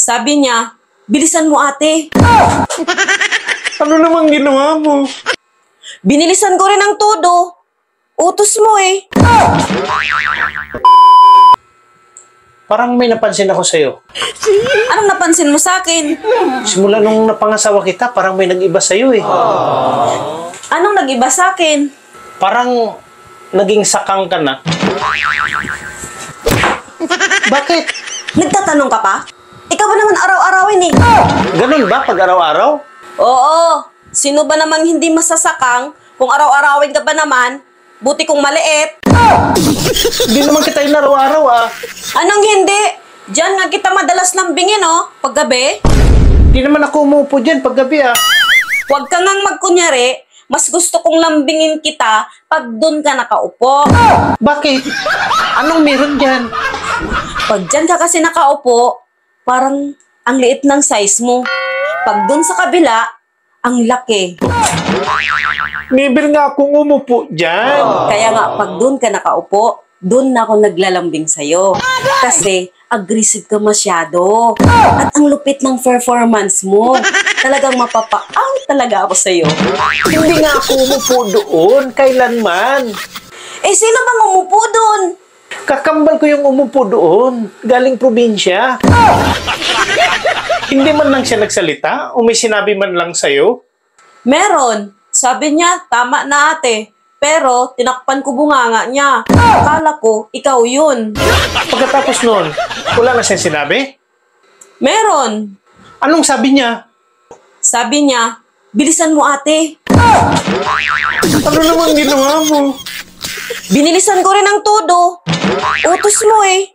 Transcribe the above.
Sabi niya, bilisan mo ate. Ano namang ginawa mo? Binilisan ko rin ang todo. Utos mo eh. Parang may napansin ako sa'yo. Anong napansin mo sa akin? Simula nung napangasawa kita, parang may nag-iba sa'yo eh. Anong nag-iba sa akin? Parang naging sakang ka na. Bakit? Nagtatanong ka pa? Ikaw ba naman araw-arawin eh? Ganun ba pag araw-araw? Oo. Sino ba namang hindi masasakang kung araw-arawin ka ba naman? Buti kong maliit. Hindi naman kita yung araw-araw ah. Anong hindi? Diyan nga kita madalas lambingin oh, paggabi. Hindi naman ako umuupo dyan pag gabi ah. Huwag ka ngang magkunyari, mas gusto kong lambingin kita pag doon ka nakaupo. Bakit? Anong meron dyan? Pag dyan ka kasi nakaupo, parang ang liit ng size mo. Pag doon sa kabila, ang laki. Never nga akong umupo dyan. Kaya nga, pag doon ka nakaupo, doon na ako naglalambing sa'yo. Kasi, aggressive ka masyado. At ang lupit ng performance mo. Talagang mapapa-out talaga ako sa'yo. Hindi nga ako umupo doon. Kailanman. Eh, sino bang umupo doon? Kakambal ko yung umupo doon. Galing probinsya. Hindi man lang siya nagsalita o may sinabi man lang sa'yo. Meron. Sabi niya, tama na ate. Pero, tinakpan ko bunganga niya. Akala ko, ikaw yun. Pagkatapos noon, wala na siyang sinabi? Meron. Anong sabi niya? Sabi niya, bilisan mo ate. Ano namang ginawa mo? Binilisan ko rin ang todo. Utos mo eh.